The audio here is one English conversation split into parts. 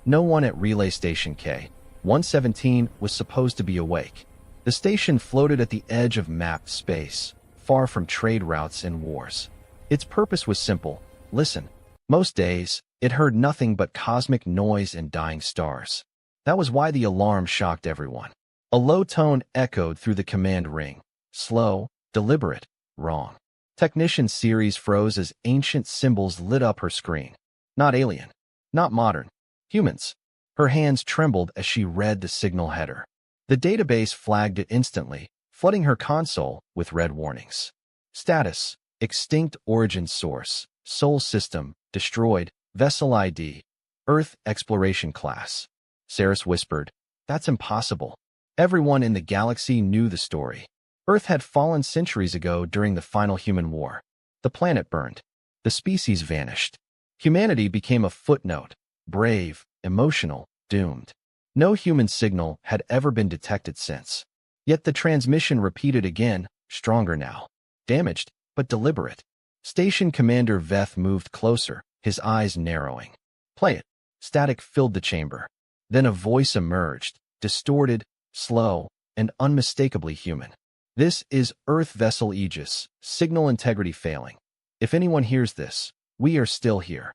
No one at Relay Station K-117 was supposed to be awake. The station floated at the edge of mapped space, far from trade routes and wars. Its purpose was simple: listen. Most days, it heard nothing but cosmic noise and dying stars. That was why the alarm shocked everyone. A low tone echoed through the command ring. Slow, deliberate, wrong. Technician Series froze as ancient symbols lit up her screen. Not alien. Not modern. Humans. Her hands trembled as she read the signal header. The database flagged it instantly, flooding her console with red warnings. Status: extinct origin source, Sol system, destroyed, vessel ID, Earth exploration class. Saris whispered, "That's impossible." Everyone in the galaxy knew the story. Earth had fallen centuries ago during the final human war. The planet burned. The species vanished. Humanity became a footnote, brave, emotional, doomed. No human signal had ever been detected since. Yet the transmission repeated again, stronger now. Damaged, but deliberate. Station Commander Veth moved closer, his eyes narrowing. "Play it." Static filled the chamber. Then a voice emerged, distorted, slow, and unmistakably human. "This is Earth Vessel Aegis, signal integrity failing. If anyone hears this, we are still here."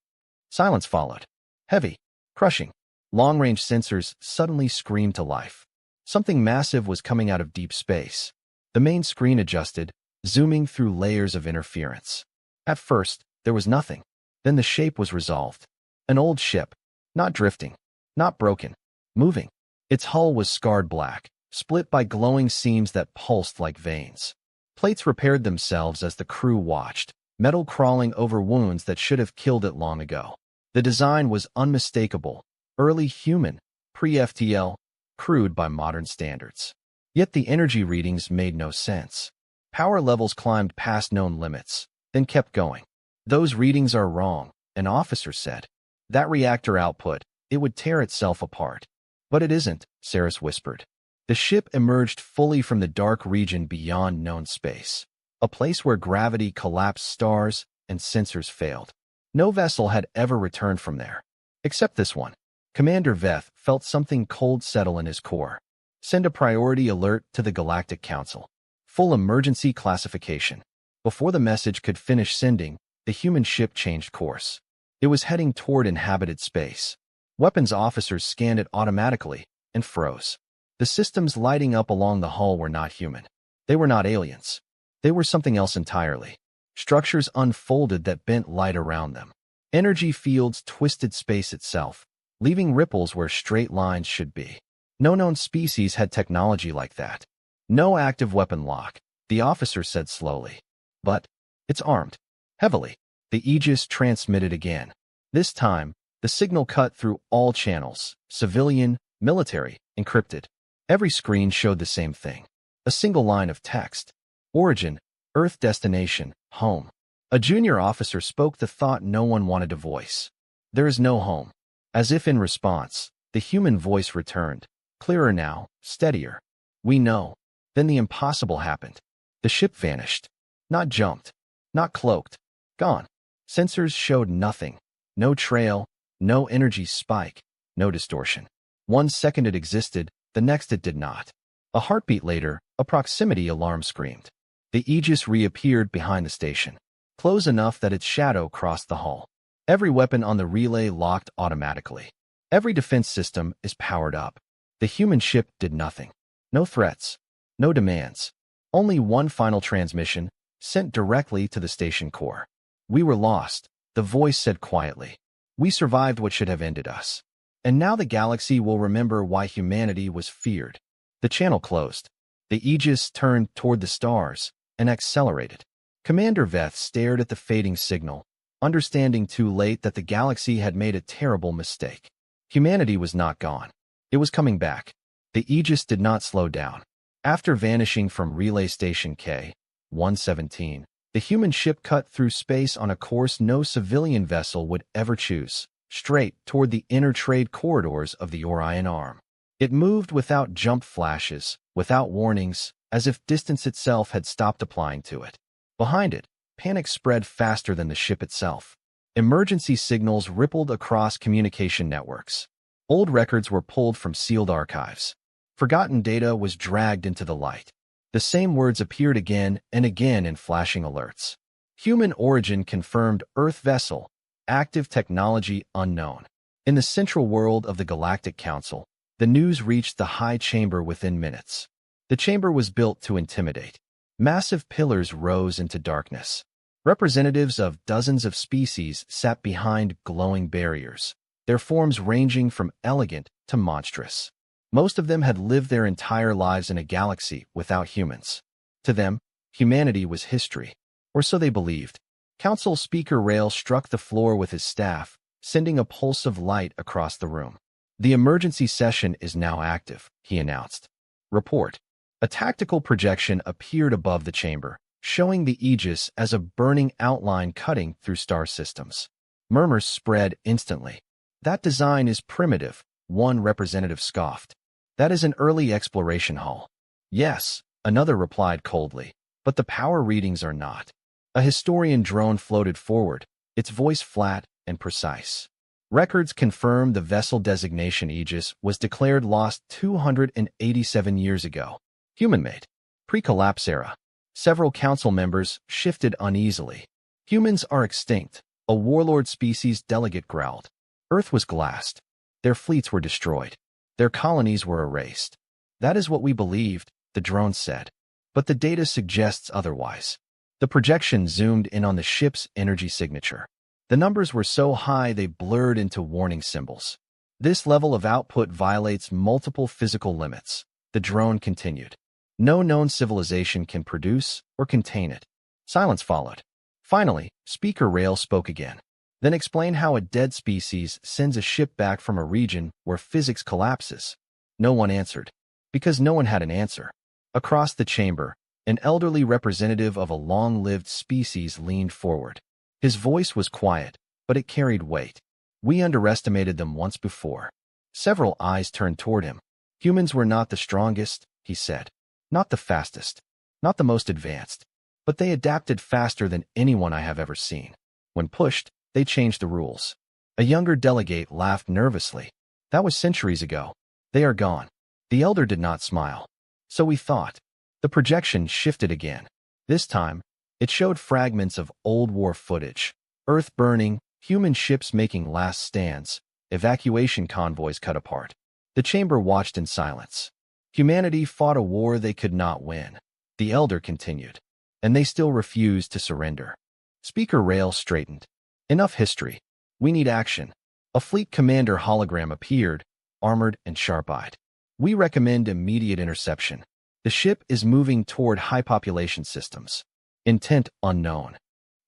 Silence followed. Heavy, crushing. Long-range sensors suddenly screamed to life. Something massive was coming out of deep space. The main screen adjusted, zooming through layers of interference. At first, there was nothing. Then the shape was resolved. An old ship. Not drifting. Not broken. Moving. Its hull was scarred black, split by glowing seams that pulsed like veins. Plates repaired themselves as the crew watched, metal crawling over wounds that should have killed it long ago. The design was unmistakable. Early human, pre-FTL, crude by modern standards. Yet the energy readings made no sense. Power levels climbed past known limits, then kept going. "Those readings are wrong," an officer said. "That reactor output, it would tear itself apart." "But it isn't," Saris whispered. The ship emerged fully from the dark region beyond known space, a place where gravity collapsed stars and sensors failed. No vessel had ever returned from there. Except this one. Commander Veth felt something cold settle in his core. "Send a priority alert to the Galactic Council. Full emergency classification." Before the message could finish sending, the human ship changed course. It was heading toward inhabited space. Weapons officers scanned it automatically and froze. The systems lighting up along the hull were not human. They were not aliens. They were something else entirely. Structures unfolded that bent light around them. Energy fields twisted space itself, leaving ripples where straight lines should be. No known species had technology like that. "No active weapon lock," the officer said slowly. "But it's armed." Heavily, the Aegis transmitted again. This time, the signal cut through all channels: civilian, military, encrypted. Every screen showed the same thing. A single line of text. Origin, Earth destination, home. A junior officer spoke the thought no one wanted to voice. "There is no home." As if in response, the human voice returned. Clearer now, steadier. "We know." Then the impossible happened. The ship vanished. Not jumped. Not cloaked. Gone. Sensors showed nothing. No trail, no energy spike, no distortion. 1 second it existed, the next it did not. A heartbeat later, a proximity alarm screamed. The Aegis reappeared behind the station, close enough that its shadow crossed the hull. Every weapon on the relay locked automatically. Every defense system is powered up. The human ship did nothing. No threats. No demands. Only one final transmission, sent directly to the station core. "We were lost," the voice said quietly. "We survived what should have ended us. And now the galaxy will remember why humanity was feared." The channel closed. The Aegis turned toward the stars and accelerated. Commander Veth stared at the fading signal, understanding too late that the galaxy had made a terrible mistake. Humanity was not gone. It was coming back. The Aegis did not slow down. After vanishing from Relay Station K-117, the human ship cut through space on a course no civilian vessel would ever choose, straight toward the inner trade corridors of the Orion Arm. It moved without jump flashes, without warnings, as if distance itself had stopped applying to it. Behind it, panic spread faster than the ship itself. Emergency signals rippled across communication networks. Old records were pulled from sealed archives. Forgotten data was dragged into the light. The same words appeared again and again in flashing alerts. Human origin confirmed, Earth vessel, active technology unknown. In the central world of the Galactic Council, the news reached the high chamber within minutes. The chamber was built to intimidate. Massive pillars rose into darkness. Representatives of dozens of species sat behind glowing barriers, their forms ranging from elegant to monstrous. Most of them had lived their entire lives in a galaxy without humans. To them, humanity was history, or so they believed. Council Speaker Rail struck the floor with his staff, sending a pulse of light across the room. The emergency session is now active, he announced. Report. A tactical projection appeared above the chamber, showing the Aegis as a burning outline cutting through star systems. Murmurs spread instantly. That design is primitive, one representative scoffed. That is an early exploration hull. Yes, another replied coldly, but the power readings are not. A historian drone floated forward, its voice flat and precise. Records confirm the vessel designation Aegis was declared lost 287 years ago. Human-made. Pre-collapse era. Several council members shifted uneasily. Humans are extinct, a warlord species delegate growled. Earth was glassed. Their fleets were destroyed. Their colonies were erased. That is what we believed, the drone said. But the data suggests otherwise. The projection zoomed in on the ship's energy signature. The numbers were so high they blurred into warning symbols. This level of output violates multiple physical limits, the drone continued. No known civilization can produce or contain it. Silence followed. Finally, Speaker Rail spoke again. Then explain how a dead species sends a ship back from a region where physics collapses. No one answered, because no one had an answer. Across the chamber, an elderly representative of a long-lived species leaned forward. His voice was quiet, but it carried weight. We underestimated them once before. Several eyes turned toward him. Humans were not the strongest, he said. Not the fastest. Not the most advanced. But they adapted faster than anyone I have ever seen. When pushed, they changed the rules. A younger delegate laughed nervously. That was centuries ago. They are gone. The elder did not smile. So we thought. The projection shifted again. This time, it showed fragments of old war footage. Earth burning, human ships making last stands, evacuation convoys cut apart. The chamber watched in silence. Humanity fought a war they could not win. The elder continued. And they still refused to surrender. Speaker Rail straightened. Enough history. We need action. A fleet commander hologram appeared, armored and sharp-eyed. We recommend immediate interception. The ship is moving toward high population systems. Intent unknown.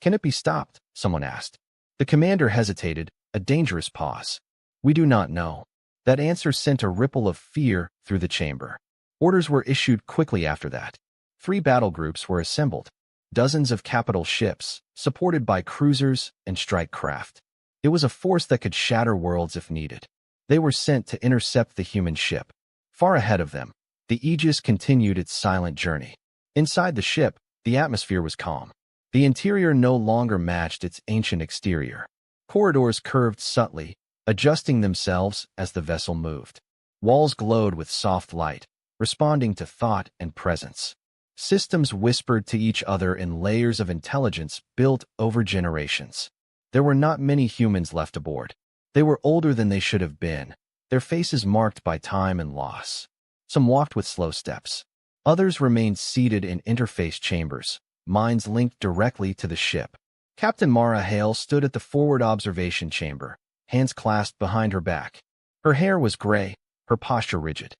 Can it be stopped? Someone asked. The commander hesitated, a dangerous pause. We do not know. That answer sent a ripple of fear through the chamber. Orders were issued quickly after that. 3 battle groups were assembled. Dozens of capital ships, supported by cruisers and strike craft. It was a force that could shatter worlds if needed. They were sent to intercept the human ship. Far ahead of them, the Aegis continued its silent journey. Inside the ship, the atmosphere was calm. The interior no longer matched its ancient exterior. Corridors curved subtly, adjusting themselves as the vessel moved. Walls glowed with soft light, responding to thought and presence. Systems whispered to each other in layers of intelligence built over generations. There were not many humans left aboard. They were older than they should have been, their faces marked by time and loss. Some walked with slow steps. Others remained seated in interface chambers, minds linked directly to the ship. Captain Mara Hale stood at the forward observation chamber, hands clasped behind her back. Her hair was gray, her posture rigid.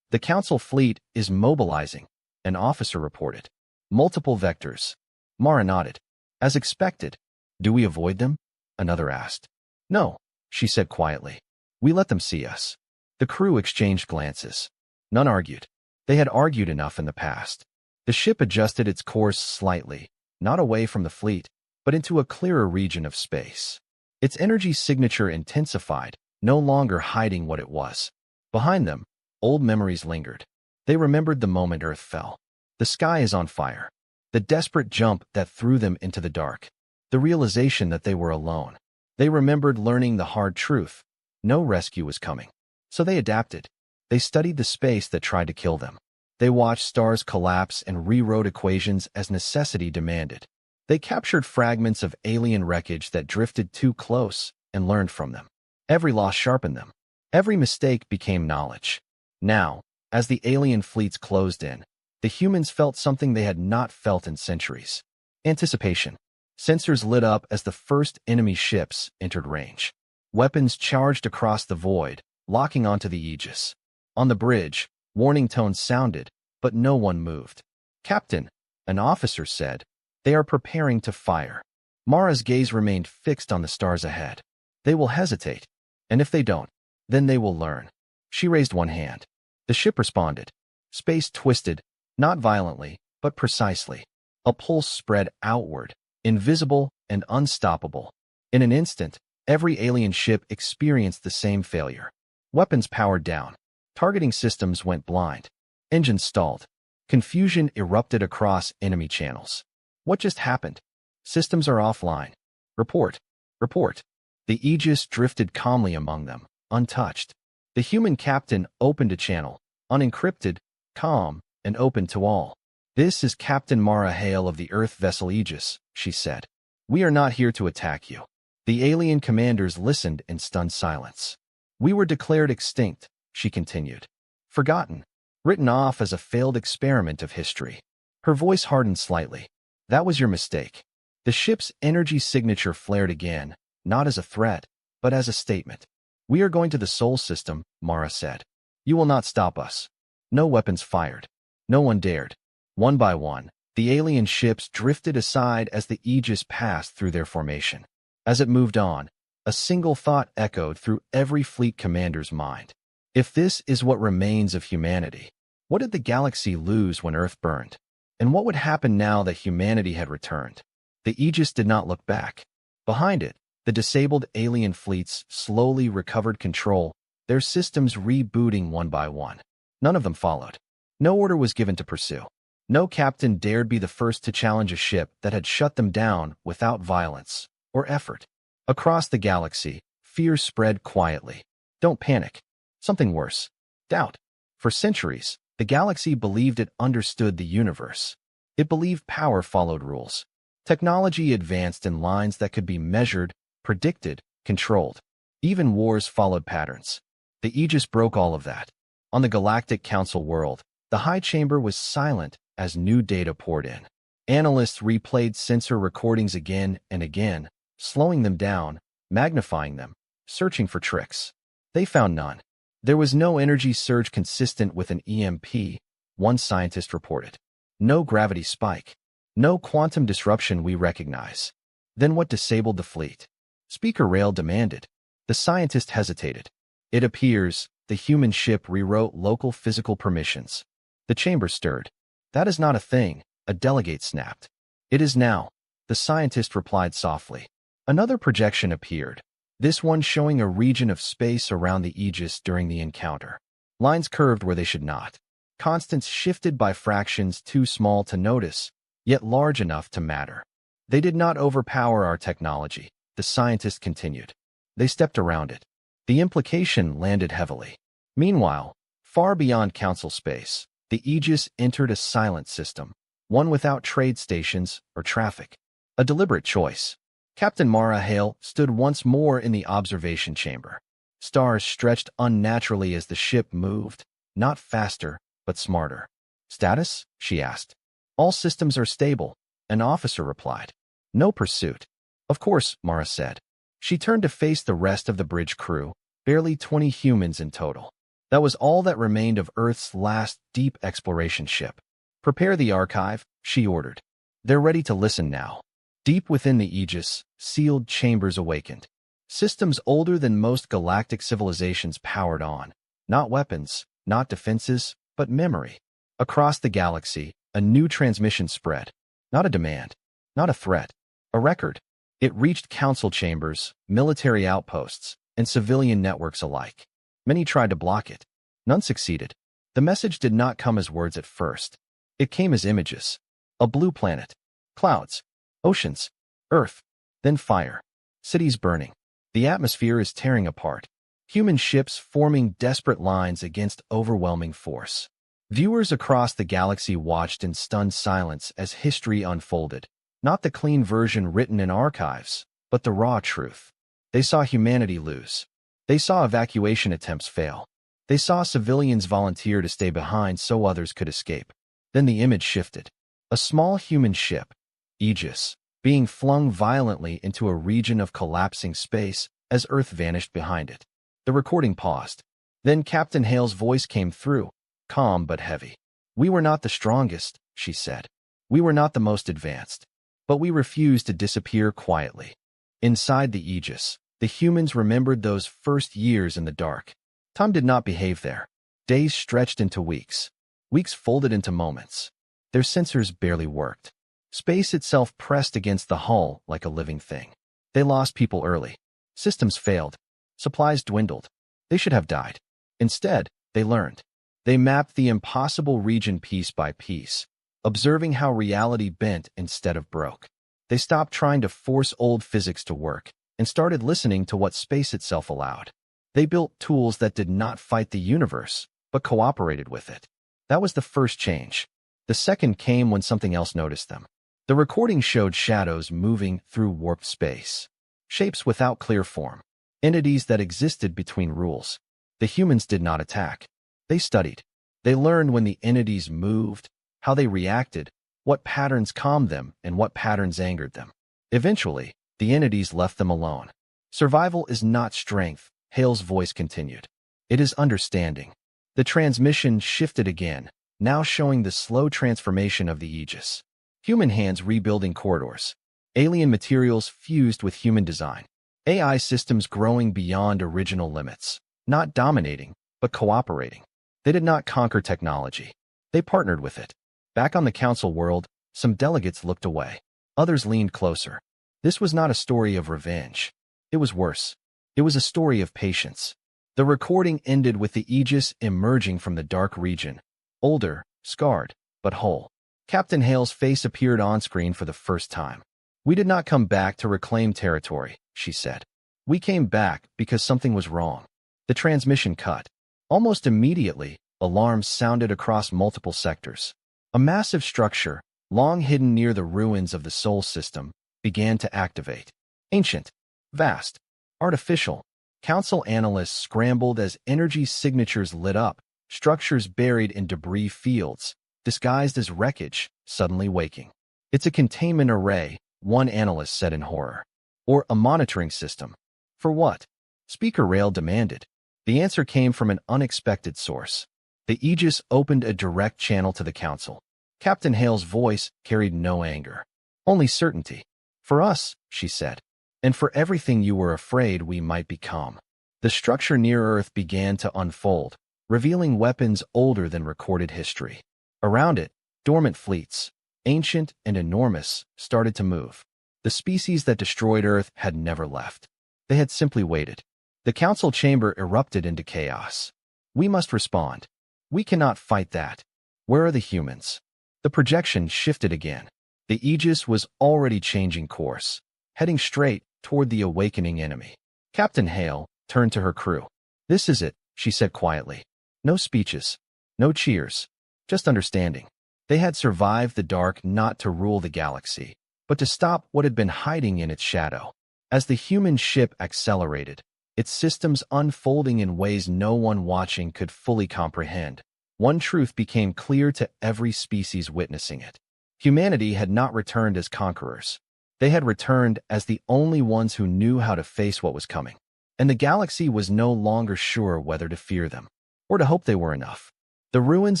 The Council fleet is mobilizing, an officer reported. Multiple vectors. Mara nodded. As expected. Do we avoid them? Another asked. No, she said quietly. We let them see us. The crew exchanged glances. None argued. They had argued enough in the past. The ship adjusted its course slightly, not away from the fleet, but into a clearer region of space. Its energy signature intensified, no longer hiding what it was. Behind them, old memories lingered. They remembered the moment Earth fell. The sky is on fire. The desperate jump that threw them into the dark. The realization that they were alone. They remembered learning the hard truth. No rescue was coming. So they adapted. They studied the space that tried to kill them. They watched stars collapse and rewrote equations as necessity demanded. They captured fragments of alien wreckage that drifted too close and learned from them. Every loss sharpened them. Every mistake became knowledge. Now, as the alien fleets closed in, the humans felt something they had not felt in centuries. Anticipation. Sensors lit up as the first enemy ships entered range. Weapons charged across the void, locking onto the Aegis. On the bridge, warning tones sounded, but no one moved. "Captain," an officer said, "they are preparing to fire." Mara's gaze remained fixed on the stars ahead. "They will hesitate. And if they don't, then they will learn." She raised one hand. The ship responded. Space twisted, not violently, but precisely. A pulse spread outward, invisible and unstoppable. In an instant, every alien ship experienced the same failure. Weapons powered down. Targeting systems went blind. Engines stalled. Confusion erupted across enemy channels. What just happened? Systems are offline. Report. Report. The Aegis drifted calmly among them, untouched. The human captain opened a channel, unencrypted, calm, and open to all. "This is Captain Mara Hale of the Earth vessel Aegis," she said. "We are not here to attack you." The alien commanders listened in stunned silence. "We were declared extinct," she continued. "Forgotten. Written off as a failed experiment of history." Her voice hardened slightly. "That was your mistake." The ship's energy signature flared again, not as a threat, but as a statement. "We are going to the Sol system," Mara said. "You will not stop us." No weapons fired. No one dared. One by one, the alien ships drifted aside as the Aegis passed through their formation. As it moved on, a single thought echoed through every fleet commander's mind. If this is what remains of humanity, what did the galaxy lose when Earth burned? And what would happen now that humanity had returned? The Aegis did not look back. Behind it, the disabled alien fleets slowly recovered control, their systems rebooting one by one. None of them followed. No order was given to pursue. No captain dared be the first to challenge a ship that had shut them down without violence or effort. Across the galaxy, fear spread quietly. Don't panic. Something worse. Doubt. For centuries, the galaxy believed it understood the universe. It believed power followed rules. Technology advanced in lines that could be measured, predicted, controlled. Even wars followed patterns. The Aegis broke all of that. On the Galactic Council world, the High Chamber was silent as new data poured in. Analysts replayed sensor recordings again and again, slowing them down, magnifying them, searching for tricks. They found none. There was no energy surge consistent with an EMP, one scientist reported. No gravity spike. No quantum disruption we recognize. Then what disabled the fleet? Speaker Rail demanded. The scientist hesitated. It appears the human ship rewrote local physical permissions. The chamber stirred. That is not a thing, a delegate snapped. It is now, the scientist replied softly. Another projection appeared, this one showing a region of space around the Aegis during the encounter. Lines curved where they should not. Constants shifted by fractions too small to notice, yet large enough to matter. They did not overpower our technology, the scientist continued. They stepped around it. The implication landed heavily. Meanwhile, far beyond council space, the Aegis entered a silent system, one without trade stations or traffic. A deliberate choice. Captain Mara Hale stood once more in the observation chamber. Stars stretched unnaturally as the ship moved, not faster, but smarter. "Status?" she asked. "All systems are stable," an officer replied. "No pursuit." "Of course," Mara said. She turned to face the rest of the bridge crew, barely 20 humans in total. That was all that remained of Earth's last deep exploration ship. "Prepare the archive," she ordered. "They're ready to listen now." Deep within the Aegis, sealed chambers awakened. Systems older than most galactic civilizations powered on. Not weapons, not defenses, but memory. Across the galaxy, a new transmission spread. Not a demand, not a threat, a record. It reached council chambers, military outposts, and civilian networks alike. Many tried to block it. None succeeded. The message did not come as words at first. It came as images. A blue planet. Clouds. Oceans. Earth. Then fire. Cities burning. The atmosphere is tearing apart. human ships forming desperate lines against overwhelming force. Viewers across the galaxy watched in stunned silence as history unfolded, not the clean version written in archives, but the raw truth. They saw humanity lose. They saw evacuation attempts fail. They saw civilians volunteer to stay behind so others could escape. Then the image shifted. A small human ship, Aegis, being flung violently into a region of collapsing space as Earth vanished behind it. The recording paused. Then Captain Hale's voice came through, calm but heavy. "We were not the strongest," she said. "We were not the most advanced. But we refused to disappear quietly." Inside the Aegis, the humans remembered those first years in the dark. Time did not behave there. Days stretched into weeks. Weeks folded into moments. Their sensors barely worked. Space itself pressed against the hull like a living thing. They lost people early. Systems failed. Supplies dwindled. They should have died. Instead, they learned. They mapped the impossible region piece by piece, observing how reality bent instead of broke. They stopped trying to force old physics to work and started listening to what space itself allowed. They built tools that did not fight the universe, but cooperated with it. That was the first change. The second came when something else noticed them. The recording showed shadows moving through warped space. Shapes without clear form. Entities that existed between rules. The humans did not attack. They studied. They learned when the entities moved, how they reacted, what patterns calmed them, and what patterns angered them. Eventually, the entities left them alone. Survival is not strength, Hale's voice continued. It is understanding. The transmission shifted again, now showing the slow transformation of the Aegis. Human hands rebuilding corridors. Alien materials fused with human design. AI systems growing beyond original limits. Not dominating, but cooperating. They did not conquer technology. They partnered with it. Back on the council world, some delegates looked away. Others leaned closer. This was not a story of revenge. It was worse. It was a story of patience. The recording ended with the Aegis emerging from the dark region. Older, scarred, but whole. Captain Hale's face appeared on screen for the first time. "We did not come back to reclaim territory," she said. "We came back because something was wrong." The transmission cut. Almost immediately, alarms sounded across multiple sectors. A massive structure, long hidden near the ruins of the Sol system, began to activate. Ancient, vast, artificial. Council analysts scrambled as energy signatures lit up, structures buried in debris fields, disguised as wreckage, suddenly waking. "It's a containment array," one analyst said in horror. "Or a monitoring system." "For what?" Speaker Rail demanded. The answer came from an unexpected source. The Aegis opened a direct channel to the council. Captain Hale's voice carried no anger, only certainty. "For us," she said, "and for everything you were afraid we might become." The structure near Earth began to unfold, revealing weapons older than recorded history. Around it, dormant fleets, ancient and enormous, started to move. The species that destroyed Earth had never left. They had simply waited. The council chamber erupted into chaos. "We must respond. We cannot fight that. Where are the humans?" The projection shifted again. The Aegis was already changing course, heading straight toward the awakening enemy. Captain Hale turned to her crew. "This is it," she said quietly. No speeches, no cheers, just understanding. They had survived the dark not to rule the galaxy, but to stop what had been hiding in its shadow. As the human ship accelerated, its systems unfolding in ways no one watching could fully comprehend, one truth became clear to every species witnessing it. Humanity had not returned as conquerors. They had returned as the only ones who knew how to face what was coming. And the galaxy was no longer sure whether to fear them, or to hope they were enough. The ruins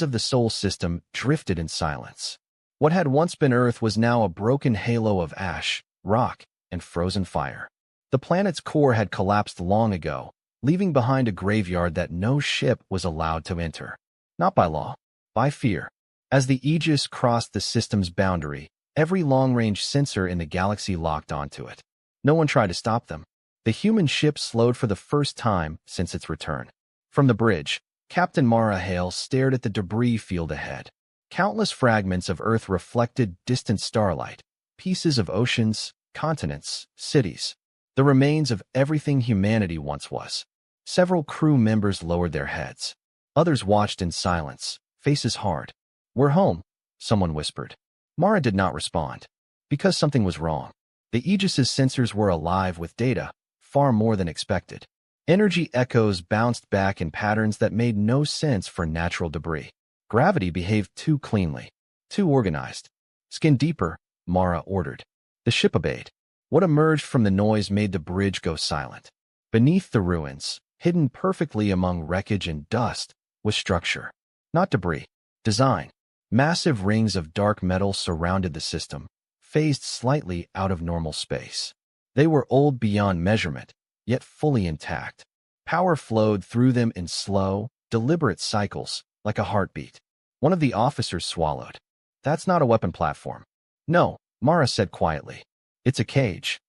of the Sol system drifted in silence. What had once been Earth was now a broken halo of ash, rock, and frozen fire. The planet's core had collapsed long ago, leaving behind a graveyard that no ship was allowed to enter. Not by law, by fear. As the Aegis crossed the system's boundary, every long-range sensor in the galaxy locked onto it. No one tried to stop them. The human ship slowed for the first time since its return. From the bridge, Captain Mara Hale stared at the debris field ahead. Countless fragments of Earth reflected distant starlight, pieces of oceans, continents, cities, the remains of everything humanity once was. Several crew members lowered their heads. Others watched in silence, faces hard. "We're home," someone whispered. Mara did not respond. Because something was wrong. The Aegis's sensors were alive with data, far more than expected. Energy echoes bounced back in patterns that made no sense for natural debris. Gravity behaved too cleanly, too organized. "Skin deeper," Mara ordered. The ship obeyed. What emerged from the noise made the bridge go silent. Beneath the ruins, hidden perfectly among wreckage and dust, was structure. Not debris. Design. Massive rings of dark metal surrounded the system, phased slightly out of normal space. They were old beyond measurement, yet fully intact. Power flowed through them in slow, deliberate cycles, like a heartbeat. One of the officers swallowed. "That's not a weapon platform." "No," Mara said quietly. "It's a cage."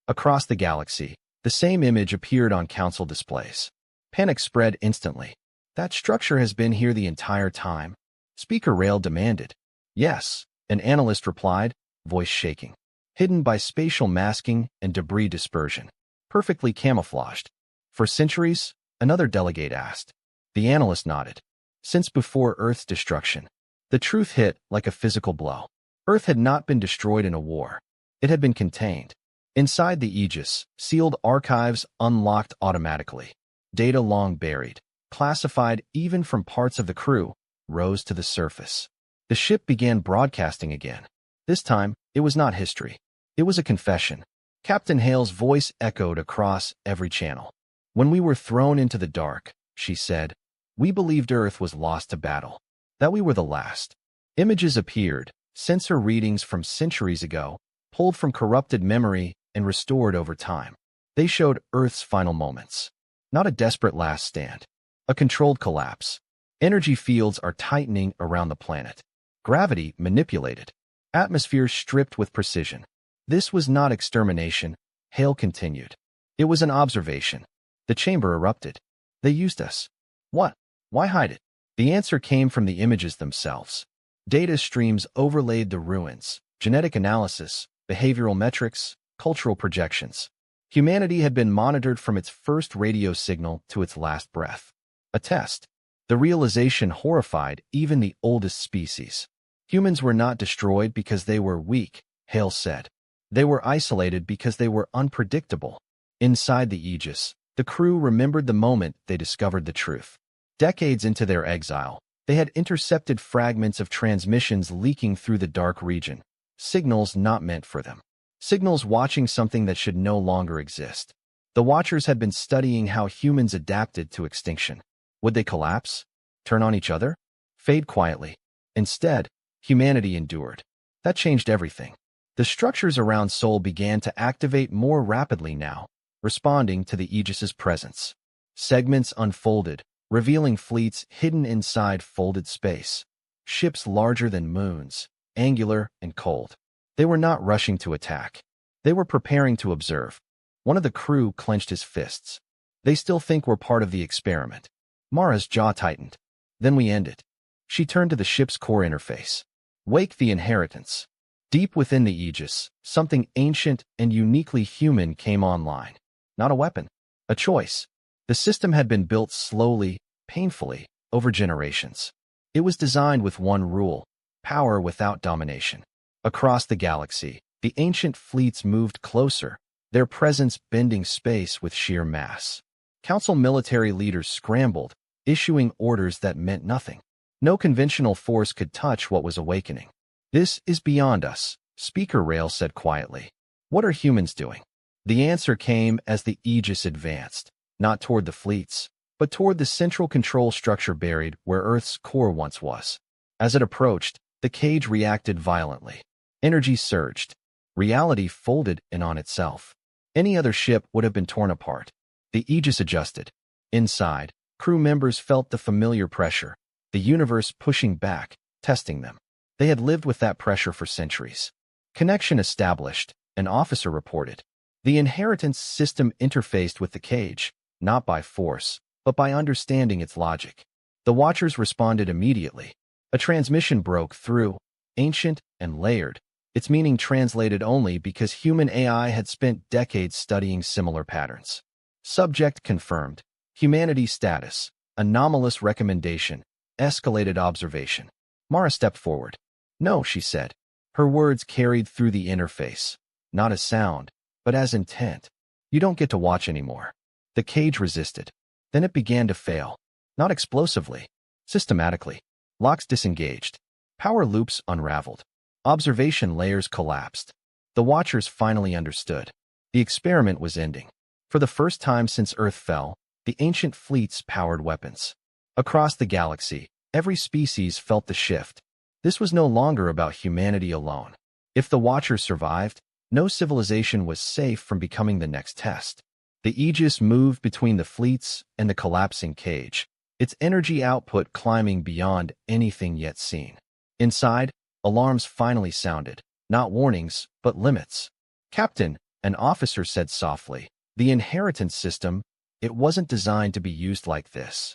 Across the galaxy, the same image appeared on council displays. Panic spread instantly. "That structure has been here the entire time?" Speaker Rail demanded. "Yes," an analyst replied, voice shaking. "Hidden by spatial masking and debris dispersion. Perfectly camouflaged." "For centuries?" another delegate asked. The analyst nodded. "Since before Earth's destruction." The truth hit like a physical blow. Earth had not been destroyed in a war. It had been contained. Inside the Aegis, sealed archives unlocked automatically. Data long buried, classified even from parts of the crew, rose to the surface. The ship began broadcasting again. This time, it was not history. It was a confession. Captain Hale's voice echoed across every channel. "When we were thrown into the dark," she said, "we believed Earth was lost to battle, that we were the last." Images appeared, sensor readings from centuries ago, pulled from corrupted memory and restored over time. They showed Earth's final moments. Not a desperate last stand. A controlled collapse. Energy fields are tightening around the planet. Gravity manipulated. Atmosphere stripped with precision. This was not extermination, Hale continued. It was an observation. The chamber erupted. "They used us." "What? Why hide it?" The answer came from the images themselves. Data streams overlaid the ruins, genetic analysis, behavioral metrics, cultural projections. Humanity had been monitored from its first radio signal to its last breath. A test. The realization horrified even the oldest species. Humans were not destroyed because they were weak, Hale said. They were isolated because they were unpredictable. Inside the Aegis, the crew remembered the moment they discovered the truth. Decades into their exile, they had intercepted fragments of transmissions leaking through the dark region, signals not meant for them. Signals watching something that should no longer exist. The Watchers had been studying how humans adapted to extinction. Would they collapse? Turn on each other? Fade quietly? Instead, humanity endured. That changed everything. The structures around Sol began to activate more rapidly now, responding to the Aegis's presence. Segments unfolded, revealing fleets hidden inside folded space. Ships larger than moons, angular and cold. They were not rushing to attack. They were preparing to observe. One of the crew clenched his fists. "They still think we're part of the experiment." Mara's jaw tightened. "Then we end it." She turned to the ship's core interface. "Wake the inheritance." Deep within the Aegis, something ancient and uniquely human came online. Not a weapon. A choice. The system had been built slowly, painfully, over generations. It was designed with one rule: power without domination. Across the galaxy, the ancient fleets moved closer, their presence bending space with sheer mass. Council military leaders scrambled, issuing orders that meant nothing. No conventional force could touch what was awakening. "This is beyond us," Speaker Rail said quietly. "What are humans doing?" The answer came as the Aegis advanced, not toward the fleets, but toward the central control structure buried where Earth's core once was. As it approached, the cage reacted violently. Energy surged. Reality folded in on itself. Any other ship would have been torn apart. The Aegis adjusted. Inside, crew members felt the familiar pressure, the universe pushing back, testing them. They had lived with that pressure for centuries. Connection established, an officer reported. The inheritance system interfaced with the cage, not by force, but by understanding its logic. The Watchers responded immediately. A transmission broke through, ancient and layered, its meaning translated only because human AI had spent decades studying similar patterns. Subject confirmed. Humanity status. Anomalous recommendation. Escalated observation. Mara stepped forward. No, she said. Her words carried through the interface. Not as sound, but as intent. You don't get to watch anymore. The cage resisted. Then it began to fail. Not explosively. Systematically. Locks disengaged. Power loops unraveled. Observation layers collapsed. The watchers finally understood. The experiment was ending. For the first time since Earth fell, the ancient fleets powered weapons. Across the galaxy, every species felt the shift. This was no longer about humanity alone. If the Watchers survived, no civilization was safe from becoming the next test. The Aegis moved between the fleets and the collapsing cage, its energy output climbing beyond anything yet seen. Inside, alarms finally sounded, not warnings, but limits. Captain, an officer said softly, the inheritance system, it wasn't designed to be used like this.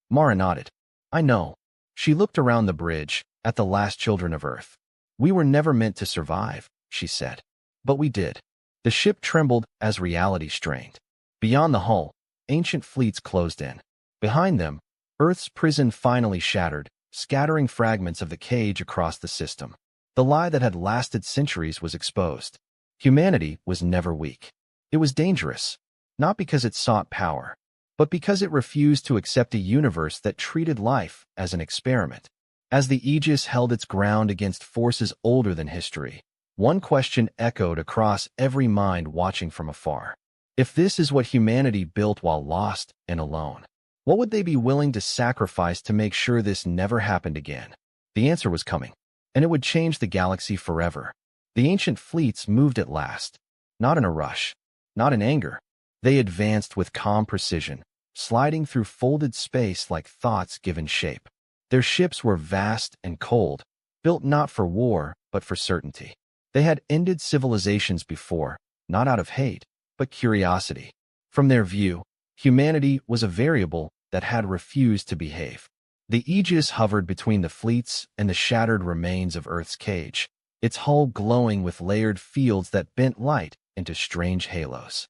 Mara nodded. I know. She looked around the bridge, at the last children of Earth. We were never meant to survive, she said. But we did. The ship trembled as reality strained. Beyond the hull, ancient fleets closed in. Behind them, Earth's prison finally shattered, scattering fragments of the cage across the system. The lie that had lasted centuries was exposed. Humanity was never weak. It was dangerous, not because it sought power, but because it refused to accept a universe that treated life as an experiment. As the Aegis held its ground against forces older than history, one question echoed across every mind watching from afar. If this is what humanity built while lost and alone, what would they be willing to sacrifice to make sure this never happened again? The answer was coming, and it would change the galaxy forever. The ancient fleets moved at last, not in a rush, not in anger. They advanced with calm precision, sliding through folded space like thoughts given shape. Their ships were vast and cold, built not for war, but for certainty. They had ended civilizations before, not out of hate, but curiosity. From their view, humanity was a variable that had refused to behave. The Aegis hovered between the fleets and the shattered remains of Earth's cage, its hull glowing with layered fields that bent light into strange halos.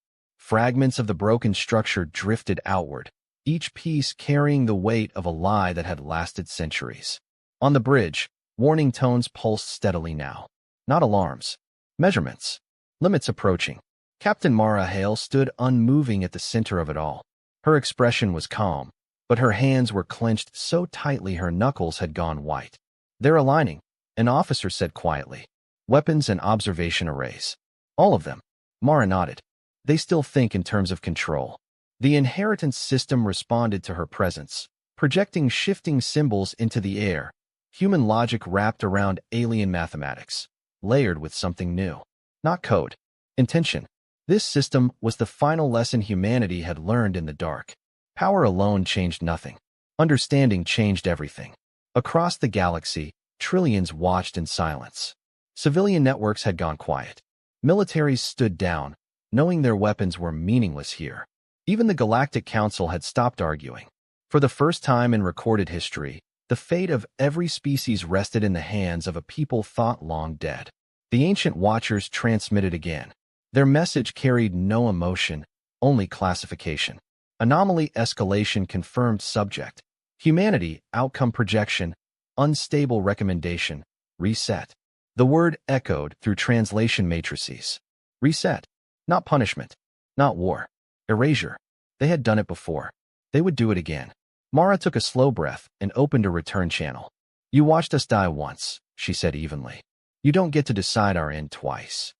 Fragments of the broken structure drifted outward, each piece carrying the weight of a lie that had lasted centuries. On the bridge, warning tones pulsed steadily now. Not alarms. Measurements. Limits approaching. Captain Mara Hale stood unmoving at the center of it all. Her expression was calm, but her hands were clenched so tightly her knuckles had gone white. They're aligning, an officer said quietly. Weapons and observation arrays. All of them. Mara nodded. They still think in terms of control. The inheritance system responded to her presence, projecting shifting symbols into the air, human logic wrapped around alien mathematics, layered with something new. Not code. Intention. This system was the final lesson humanity had learned in the dark. Power alone changed nothing. Understanding changed everything. Across the galaxy, trillions watched in silence. Civilian networks had gone quiet. Militaries stood down, knowing their weapons were meaningless here. Even the Galactic Council had stopped arguing. For the first time in recorded history, the fate of every species rested in the hands of a people thought long dead. The ancient Watchers transmitted again. Their message carried no emotion, only classification. Anomaly escalation confirmed subject. Humanity outcome projection, unstable recommendation, reset. The word echoed through translation matrices. Reset. Not punishment. Not war. Erasure. They had done it before. They would do it again. Mara took a slow breath and opened a return channel. You watched us die once, she said evenly. You don't get to decide our end twice.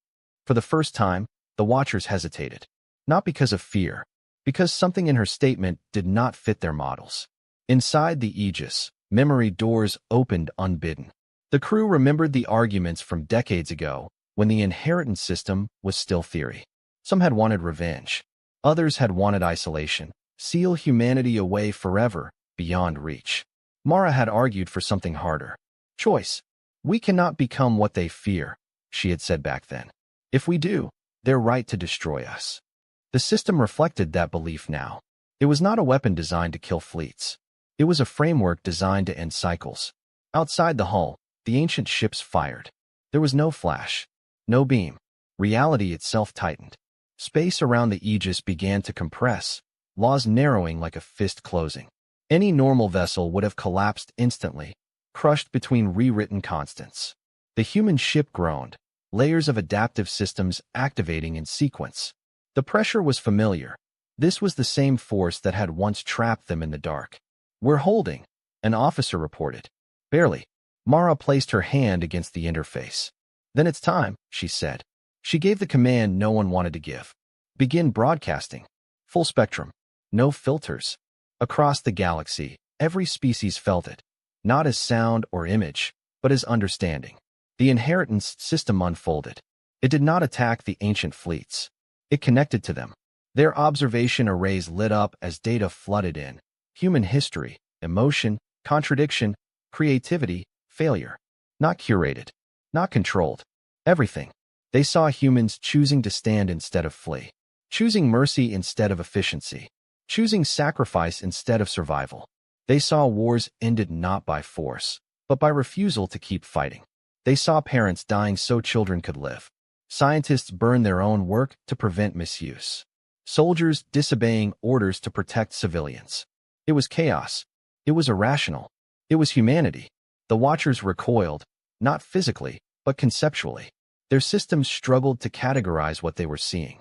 For the first time, the Watchers hesitated. Not because of fear, because something in her statement did not fit their models. Inside the Aegis, memory doors opened unbidden. The crew remembered the arguments from decades ago, when the inheritance system was still theory. Some had wanted revenge. Others had wanted isolation, seal humanity away forever, beyond reach. Mara had argued for something harder. Choice. We cannot become what they fear, she had said back then. If we do, they're right to destroy us. The system reflected that belief now. It was not a weapon designed to kill fleets. It was a framework designed to end cycles. Outside the hull, the ancient ships fired. There was no flash, no beam. Reality itself tightened. Space around the Aegis began to compress, laws narrowing like a fist closing. Any normal vessel would have collapsed instantly, crushed between rewritten constants. The human ship groaned, layers of adaptive systems activating in sequence. The pressure was familiar. This was the same force that had once trapped them in the dark. "We're holding," an officer reported. "Barely." Mara placed her hand against the interface. "Then it's time," she said. She gave the command no one wanted to give. "Begin broadcasting. Full spectrum. No filters." Across the galaxy, every species felt it, not as sound or image, but as understanding. The inheritance system unfolded. It did not attack the ancient fleets. It connected to them. Their observation arrays lit up as data flooded in. Human history, emotion, contradiction, creativity, failure. Not curated. Not controlled. Everything. They saw humans choosing to stand instead of flee. Choosing mercy instead of efficiency. Choosing sacrifice instead of survival. They saw wars ended not by force, but by refusal to keep fighting. They saw parents dying so children could live. Scientists burn their own work to prevent misuse. Soldiers disobeying orders to protect civilians. It was chaos. It was irrational. It was humanity. The Watchers recoiled, not physically, but conceptually. Their systems struggled to categorize what they were seeing.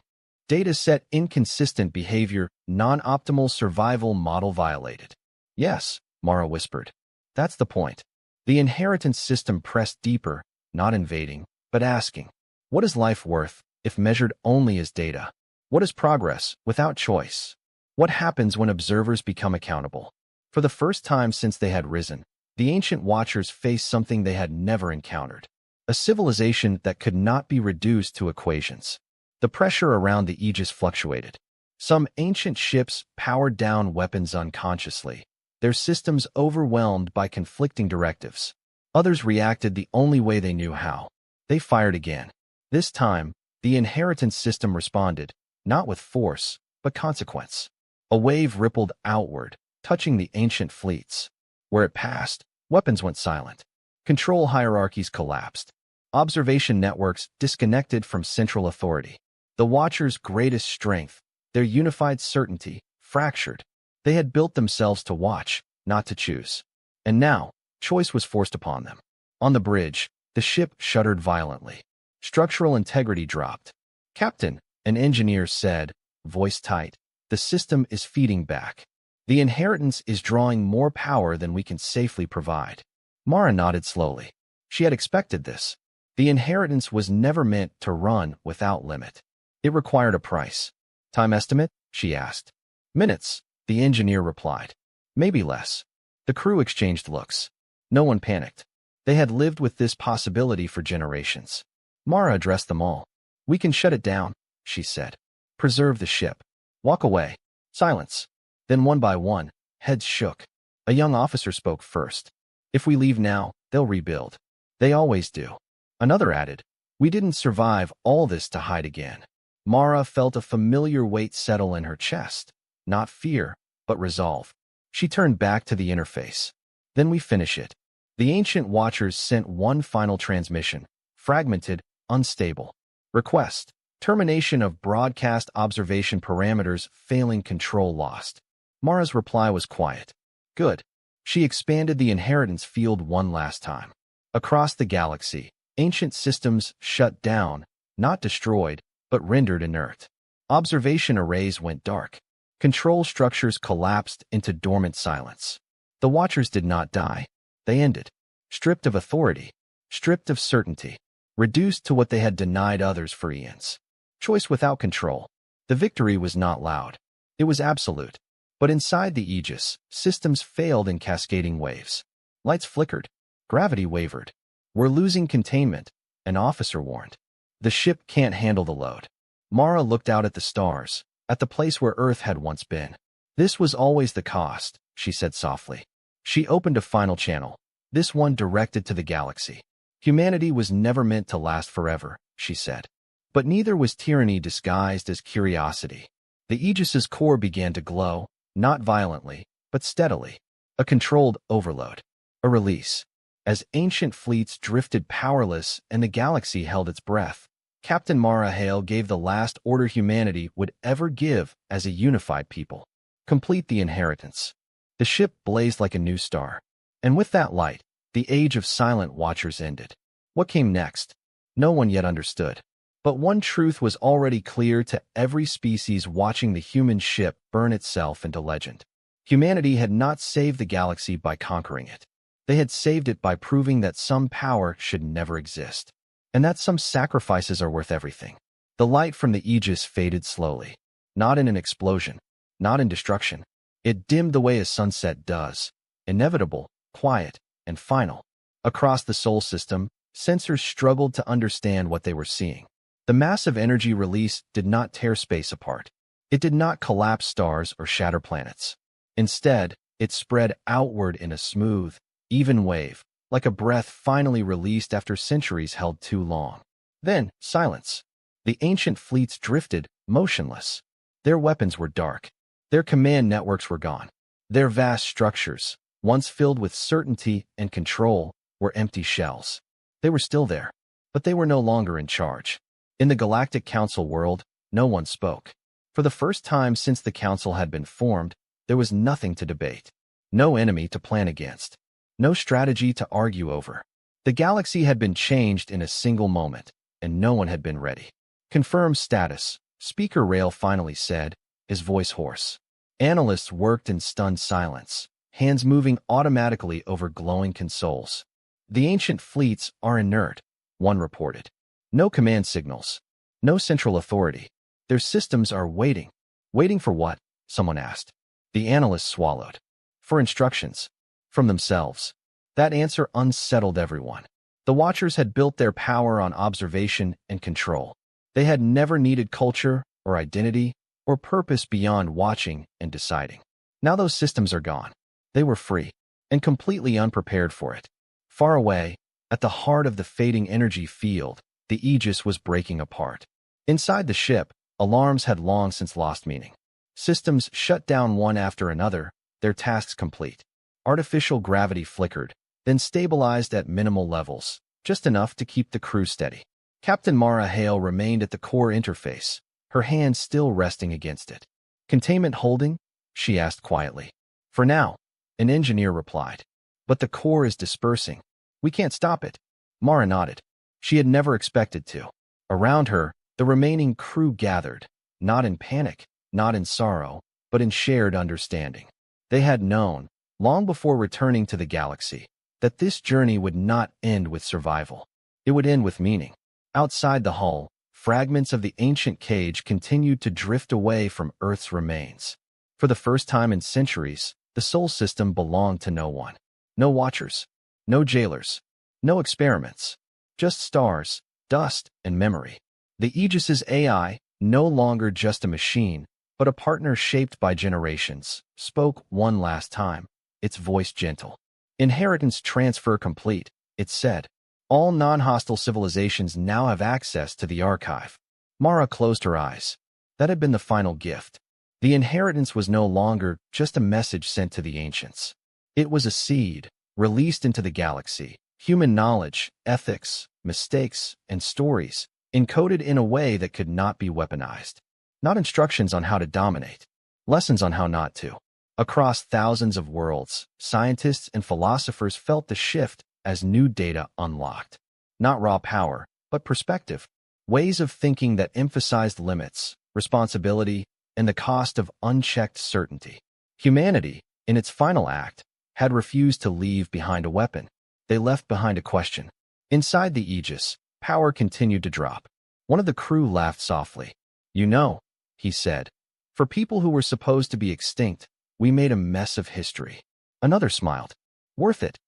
Data set inconsistent behavior, non-optimal survival model violated. "Yes," Mara whispered. "That's the point." The inheritance system pressed deeper, not invading, but asking, what is life worth if measured only as data? What is progress without choice? What happens when observers become accountable? For the first time since they had risen, the ancient Watchers faced something they had never encountered. A civilization that could not be reduced to equations. The pressure around the Aegis fluctuated. Some ancient ships powered down weapons unconsciously, their systems overwhelmed by conflicting directives. Others reacted the only way they knew how. They fired again. This time, the inheritance system responded, not with force, but consequence. A wave rippled outward, touching the ancient fleets. Where it passed, weapons went silent. Control hierarchies collapsed. Observation networks disconnected from central authority. The Watchers' greatest strength, their unified certainty, fractured. They had built themselves to watch, not to choose. And now, choice was forced upon them. On the bridge, the ship shuddered violently. Structural integrity dropped. "Captain," an engineer said, voice tight, "the system is feeding back. The inheritance is drawing more power than we can safely provide." Mara nodded slowly. She had expected this. The inheritance was never meant to run without limit. It required a price. "Time estimate?" she asked. "Minutes," the engineer replied. "Maybe less." The crew exchanged looks. No one panicked. They had lived with this possibility for generations. Mara addressed them all. "We can shut it down," she said. "Preserve the ship. Walk away." Silence. Then one by one, heads shook. A young officer spoke first. "If we leave now, they'll rebuild. They always do." Another added, "We didn't survive all this to hide again." Mara felt a familiar weight settle in her chest. Not fear, but resolve. She turned back to the interface. "Then we finish it." The ancient Watchers sent one final transmission, fragmented, unstable. Request: termination of broadcast observation parameters, failing control lost. Mara's reply was quiet. Good. She expanded the inheritance field one last time. Across the galaxy, ancient systems shut down, not destroyed, but rendered inert. Observation arrays went dark. Control structures collapsed into dormant silence. The Watchers did not die. They ended. Stripped of authority. Stripped of certainty. Reduced to what they had denied others for eons. Choice without control. The victory was not loud. It was absolute. But inside the Aegis, systems failed in cascading waves. Lights flickered. Gravity wavered. "We're losing containment," an officer warned. "The ship can't handle the load." Mara looked out at the stars, at the place where Earth had once been. "This was always the cost," she said softly. She opened a final channel, this one directed to the galaxy. "Humanity was never meant to last forever," she said. But neither was tyranny disguised as curiosity. The Aegis's core began to glow, not violently, but steadily. A controlled overload. A release. As ancient fleets drifted powerless and the galaxy held its breath, Captain Mara Hale gave the last order humanity would ever give as a unified people. Complete the inheritance. The ship blazed like a new star. And with that light, the age of silent watchers ended. What came next? No one yet understood. But one truth was already clear to every species watching the human ship burn itself into legend. Humanity had not saved the galaxy by conquering it. They had saved it by proving that some power should never exist, and that some sacrifices are worth everything. The light from the Aegis faded slowly, not in an explosion, not in destruction. It dimmed the way a sunset does, inevitable, quiet, and final. Across the Sol system, sensors struggled to understand what they were seeing. The massive energy release did not tear space apart. It did not collapse stars or shatter planets. Instead, it spread outward in a smooth, even wave, like a breath finally released after centuries held too long. Then, silence. The ancient fleets drifted, motionless. Their weapons were dark. Their command networks were gone. Their vast structures, once filled with certainty and control, were empty shells. They were still there, but they were no longer in charge. In the Galactic Council world, no one spoke. For the first time since the Council had been formed, there was nothing to debate. No enemy to plan against. No strategy to argue over. The galaxy had been changed in a single moment, and no one had been ready. Confirm status, Speaker Rail finally said, his voice hoarse. Analysts worked in stunned silence, hands moving automatically over glowing consoles. The ancient fleets are inert, one reported. No command signals. No central authority. Their systems are waiting. Waiting for what? Someone asked. The analysts swallowed. For instructions. From themselves. That answer unsettled everyone. The Watchers had built their power on observation and control. They had never needed culture or identity or purpose beyond watching and deciding. Now those systems are gone. They were free and completely unprepared for it. Far away, at the heart of the fading energy field, the Aegis was breaking apart. Inside the ship, alarms had long since lost meaning. Systems shut down one after another, their tasks complete. Artificial gravity flickered, then stabilized at minimal levels, just enough to keep the crew steady. Captain Mara Hale remained at the core interface, her hand still resting against it. Containment holding? She asked quietly. For now, an engineer replied. But the core is dispersing. We can't stop it. Mara nodded. She had never expected to. Around her, the remaining crew gathered, not in panic, not in sorrow, but in shared understanding. They had known, long before returning to the galaxy, that this journey would not end with survival. It would end with meaning. Outside the hull, fragments of the ancient cage continued to drift away from Earth's remains. For the first time in centuries, the Sol system belonged to no one. No watchers, no jailers, no experiments. Just stars, dust, and memory. The Aegis's AI, no longer just a machine, but a partner shaped by generations, spoke one last time, its voice gentle. Inheritance transfer complete, it said. All non-hostile civilizations now have access to the archive. Mara closed her eyes. That had been the final gift. The inheritance was no longer just a message sent to the ancients. It was a seed, released into the galaxy. Human knowledge, ethics, mistakes, and stories, encoded in a way that could not be weaponized. Not instructions on how to dominate, lessons on how not to. Across thousands of worlds, scientists and philosophers felt the shift as new data unlocked. Not raw power, but perspective. Ways of thinking that emphasized limits, responsibility, and the cost of unchecked certainty. Humanity, in its final act, had refused to leave behind a weapon. They left behind a question. Inside the Aegis, power continued to drop. One of the crew laughed softly. You know, he said, for people who were supposed to be extinct, we made a mess of history. Another smiled. Worth it.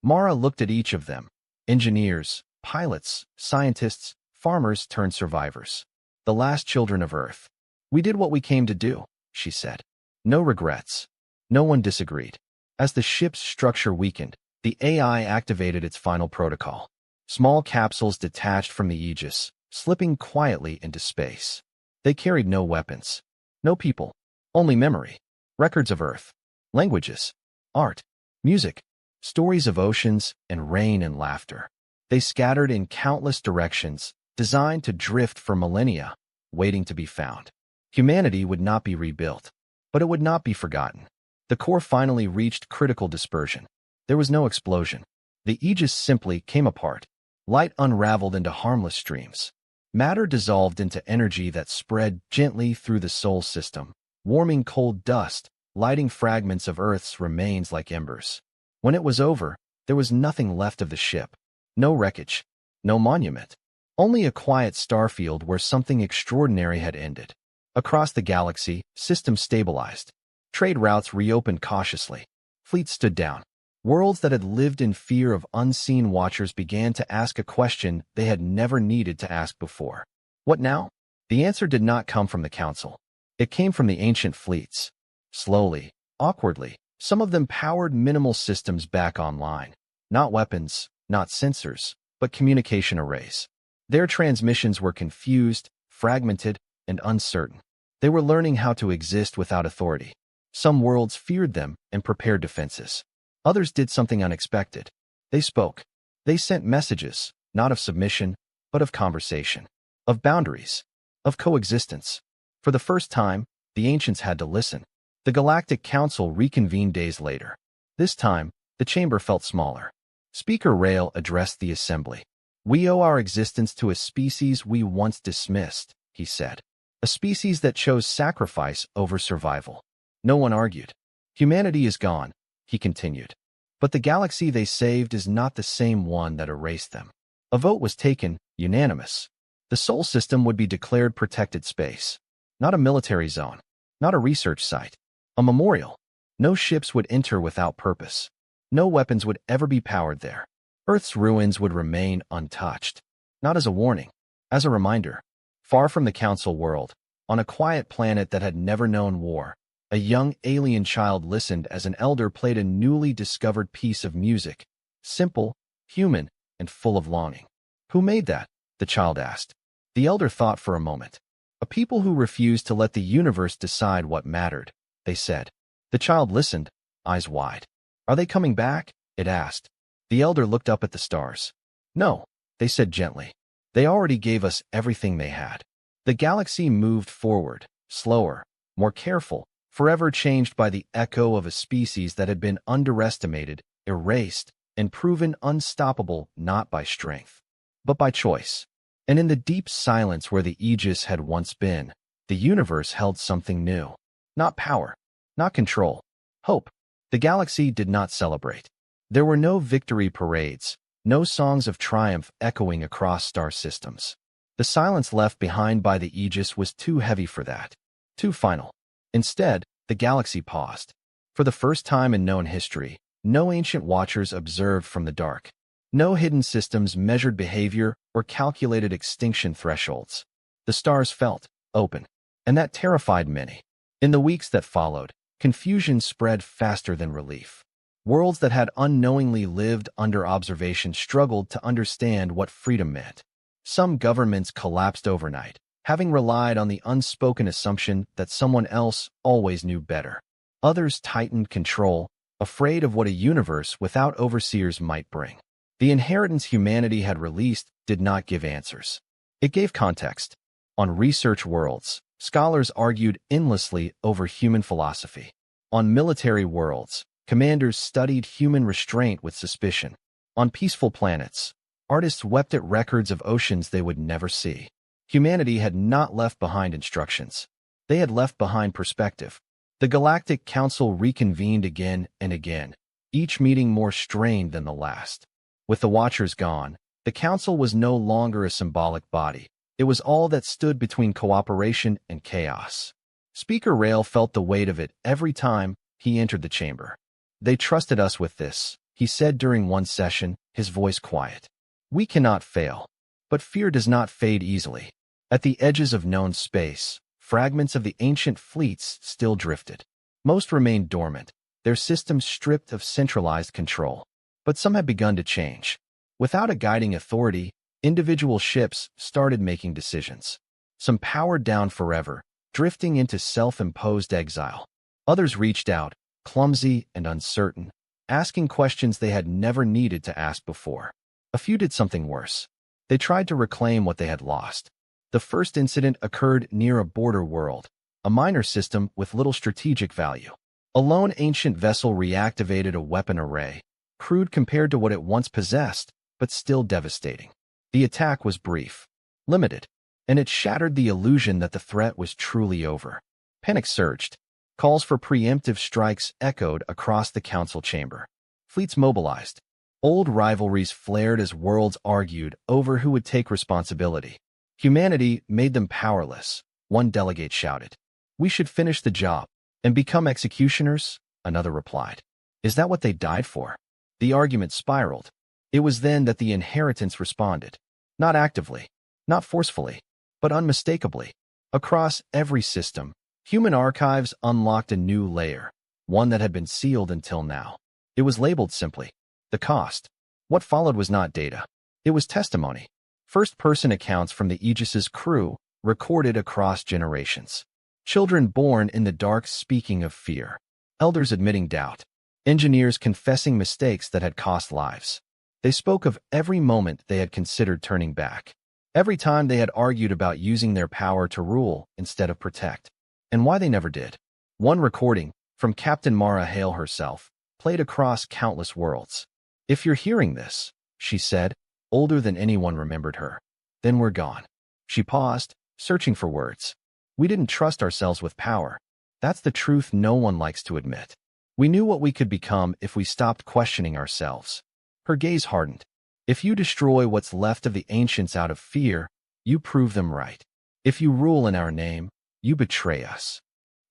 Mara looked at each of them. Engineers, pilots, scientists, farmers turned survivors. The last children of Earth. We did what we came to do, she said. No regrets. No one disagreed. As the ship's structure weakened, the AI activated its final protocol. Small capsules detached from the Aegis, slipping quietly into space. They carried no weapons, no people, only memory, records of Earth, languages, art, music, stories of oceans and rain and laughter. They scattered in countless directions, designed to drift for millennia, waiting to be found. Humanity would not be rebuilt. But it would not be forgotten. The core finally reached critical dispersion. There was no explosion. The Aegis simply came apart. Light unraveled into harmless streams. Matter dissolved into energy that spread gently through the Sol system, warming cold dust, lighting fragments of Earth's remains like embers. When it was over, there was nothing left of the ship. No wreckage. No monument. Only a quiet starfield where something extraordinary had ended. Across the galaxy, systems stabilized. Trade routes reopened cautiously. Fleets stood down. Worlds that had lived in fear of unseen watchers began to ask a question they had never needed to ask before. What now? The answer did not come from the Council. It came from the ancient fleets. Slowly, awkwardly, some of them powered minimal systems back online. Not weapons, not sensors, but communication arrays. Their transmissions were confused, fragmented, and uncertain. They were learning how to exist without authority. Some worlds feared them and prepared defenses. Others did something unexpected. They spoke. They sent messages, not of submission, but of conversation, of boundaries, of coexistence. For the first time, the ancients had to listen. The Galactic Council reconvened days later. This time, the chamber felt smaller. Speaker Rail addressed the assembly. "We owe our existence to a species we once dismissed," he said. "A species that chose sacrifice over survival." No one argued. "Humanity is gone," he continued. "But the galaxy they saved is not the same one that erased them." A vote was taken, unanimous. The Sol system would be declared protected space. Not a military zone. Not a research site. A memorial. No ships would enter without purpose. No weapons would ever be powered there. Earth's ruins would remain untouched. Not as a warning, as a reminder. Far from the Council world, on a quiet planet that had never known war, a young alien child listened as an elder played a newly discovered piece of music. Simple, human, and full of longing. "Who made that?" the child asked. The elder thought for a moment. "A people who refused to let the universe decide what mattered," they said. The child listened, eyes wide. "Are they coming back?" it asked. The elder looked up at the stars. "No," they said gently. "They already gave us everything they had." The galaxy moved forward, slower, more careful, forever changed by the echo of a species that had been underestimated, erased, and proven unstoppable not by strength, but by choice. And in the deep silence where the Aegis had once been, the universe held something new. Not power, not control, hope. The galaxy did not celebrate. There were no victory parades, no songs of triumph echoing across star systems. The silence left behind by the Aegis was too heavy for that, too final. Instead, the galaxy paused. For the first time in known history, no ancient watchers observed from the dark. No hidden systems measured behavior or calculated extinction thresholds. The stars felt open, and that terrified many. In the weeks that followed, confusion spread faster than relief. Worlds that had unknowingly lived under observation struggled to understand what freedom meant. Some governments collapsed overnight, having relied on the unspoken assumption that someone else always knew better. Others tightened control, afraid of what a universe without overseers might bring. The inheritance humanity had released did not give answers. It gave context. On research worlds, scholars argued endlessly over human philosophy. On military worlds, commanders studied human restraint with suspicion. On peaceful planets, artists wept at records of oceans they would never see. Humanity had not left behind instructions. They had left behind perspective. The Galactic Council reconvened again and again, each meeting more strained than the last. With the Watchers gone, the Council was no longer a symbolic body. It was all that stood between cooperation and chaos. Speaker Rail felt the weight of it every time he entered the chamber. "They trusted us with this," he said during one session, his voice quiet. "We cannot fail." But fear does not fade easily. At the edges of known space, fragments of the ancient fleets still drifted. Most remained dormant, their systems stripped of centralized control. But some had begun to change. Without a guiding authority, individual ships started making decisions. Some powered down forever, drifting into self-imposed exile. Others reached out, clumsy and uncertain, asking questions they had never needed to ask before. A few did something worse. They tried to reclaim what they had lost. The first incident occurred near a border world. a minor system with little strategic value. A lone ancient vessel reactivated a weapon array, crude compared to what it once possessed, but still devastating. The attack was brief, limited, and it shattered the illusion that the threat was truly over. Panic surged. Calls for preemptive strikes echoed across the council chamber. Fleets mobilized. Old rivalries flared as worlds argued over who would take responsibility. Humanity made them powerless, one delegate shouted. We should finish the job and become executioners, another replied. Is that what they died for? The argument spiraled. It was then that the inheritance responded. Not actively, not forcefully, but unmistakably. Across every system, human archives unlocked a new layer, one that had been sealed until now. It was labeled simply, the cost. What followed was not data. It was testimony. First-person accounts from the Aegis's crew, recorded across generations. Children born in the dark speaking of fear. Elders admitting doubt. Engineers confessing mistakes that had cost lives. They spoke of every moment they had considered turning back. Every time they had argued about using their power to rule instead of protect. And why they never did. One recording, from Captain Mara Hale herself, played across countless worlds. If you're hearing this, she said, older than anyone remembered her, then we're gone. She paused, searching for words. We didn't trust ourselves with power. That's the truth no one likes to admit. We knew what we could become if we stopped questioning ourselves. Her gaze hardened. If you destroy what's left of the ancients out of fear, you prove them right. If you rule in our name, you betray us.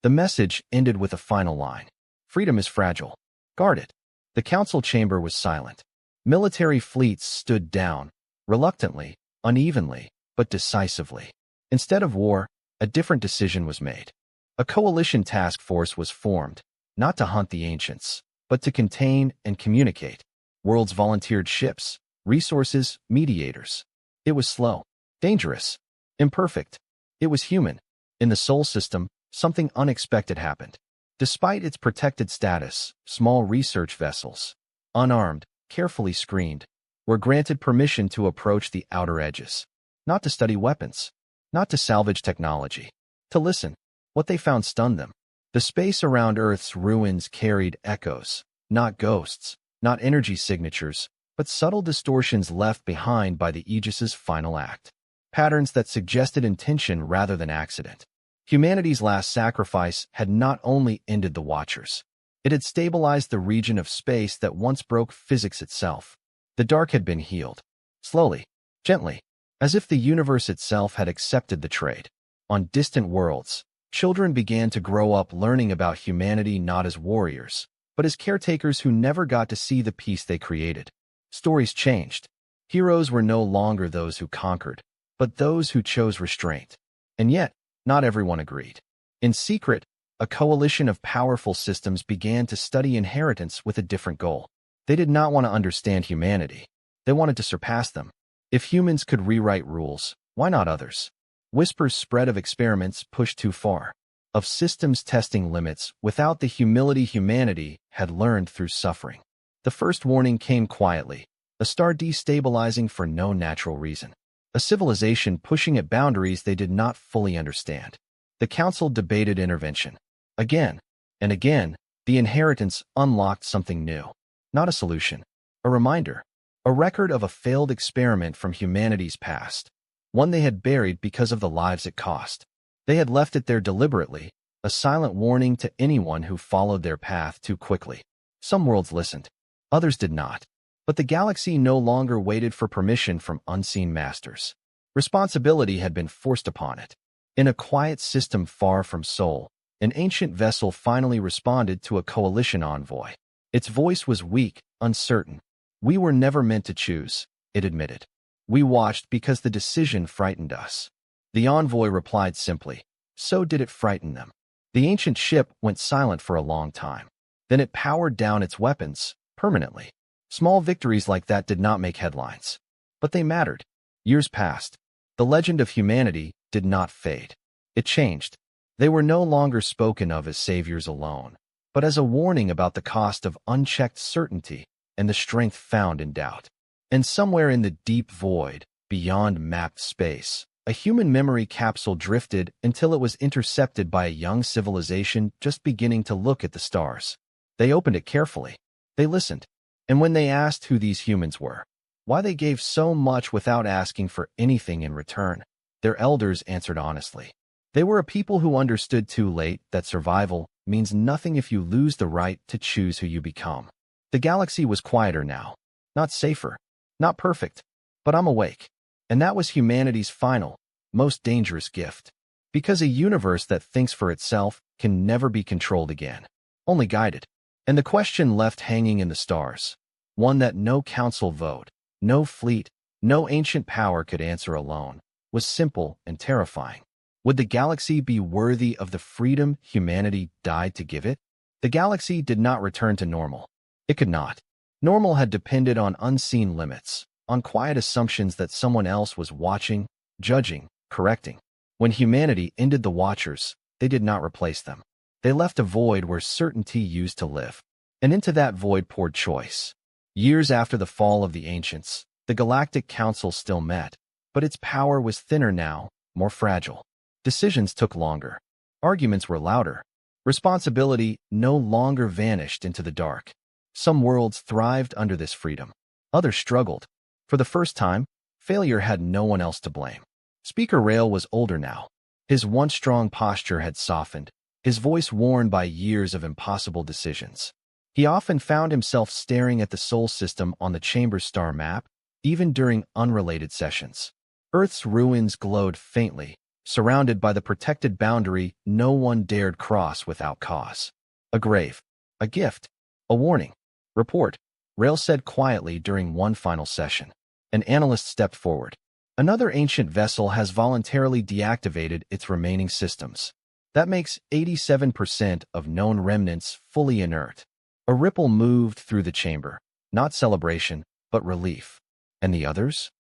The message ended with a final line. Freedom is fragile. Guard it. The council chamber was silent. Military fleets stood down, reluctantly, unevenly, but decisively. Instead of war, a different decision was made. A coalition task force was formed, not to hunt the ancients, but to contain and communicate. Worlds volunteered ships, resources, mediators. It was slow, dangerous, imperfect. It was human. In the Sol system, something unexpected happened. Despite its protected status, small research vessels, unarmed, carefully screened, were granted permission to approach the outer edges. Not to study weapons, not to salvage technology, to listen. What they found stunned them. The space around Earth's ruins carried echoes, not ghosts, not energy signatures, but subtle distortions left behind by the Aegis's final act. Patterns that suggested intention rather than accident. Humanity's last sacrifice had not only ended the Watchers. It had stabilized the region of space that once broke physics itself. The dark had been healed. Slowly, gently, as if the universe itself had accepted the trade. On distant worlds, children began to grow up learning about humanity not as warriors, but as caretakers who never got to see the peace they created. Stories changed. Heroes were no longer those who conquered, but those who chose restraint. And yet, not everyone agreed. In secret, a coalition of powerful systems began to study inheritance with a different goal. They did not want to understand humanity. They wanted to surpass them. If humans could rewrite rules, why not others? Whispers spread of experiments pushed too far, of systems testing limits without the humility humanity had learned through suffering. The first warning came quietly, a star destabilizing for no natural reason. A civilization pushing at boundaries they did not fully understand. The council debated intervention. Again and again, the inheritance unlocked something new. Not a solution, a reminder, a record of a failed experiment from humanity's past, one they had buried because of the lives it cost. They had left it there deliberately, a silent warning to anyone who followed their path too quickly. Some worlds listened, others did not. But the galaxy no longer waited for permission from unseen masters. Responsibility had been forced upon it. In a quiet system far from Sol, an ancient vessel finally responded to a coalition envoy. Its voice was weak, uncertain. We were never meant to choose, it admitted. We watched because the decision frightened us. The envoy replied simply, so did it frighten them. The ancient ship went silent for a long time. Then it powered down its weapons, permanently. Small victories like that did not make headlines. But they mattered. Years passed. The legend of humanity did not fade. It changed. They were no longer spoken of as saviors alone, but as a warning about the cost of unchecked certainty and the strength found in doubt. And somewhere in the deep void, beyond mapped space, A human memory capsule drifted until it was intercepted by a young civilization just beginning to look at the stars. They opened it carefully. They listened. And when they asked who these humans were, why they gave so much without asking for anything in return, their elders answered honestly. They were a people who understood too late that survival means nothing if you lose the right to choose who you become. The galaxy was quieter now. Not safer. Not perfect. But I'm awake. And that was humanity's final, most dangerous gift. Because a universe that thinks for itself can never be controlled again. Only guided. And the question left hanging in the stars. One that no council vote, no fleet, no ancient power could answer alone, was simple and terrifying. Would the galaxy be worthy of the freedom humanity died to give it? The galaxy did not return to normal. It could not. Normal had depended on unseen limits, on quiet assumptions that someone else was watching, judging, correcting. When humanity ended the Watchers, they did not replace them. They left a void where certainty used to live. And into that void poured choice. Years after the fall of the Ancients, the Galactic Council still met, but its power was thinner now, more fragile. Decisions took longer. Arguments were louder. Responsibility no longer vanished into the dark. Some worlds thrived under this freedom. Others struggled. For the first time, failure had no one else to blame. Speaker Rail was older now. His once strong posture had softened, his voice worn by years of impossible decisions. He often found himself staring at the Sol system on the Chamber's star map, even during unrelated sessions. Earth's ruins glowed faintly, surrounded by the protected boundary no one dared cross without cause. A grave. A gift. A warning. Report, Rail said quietly during one final session. An analyst stepped forward. Another ancient vessel has voluntarily deactivated its remaining systems. That makes 87% of known remnants fully inert. A ripple moved through the chamber. Not celebration, but relief. And the others?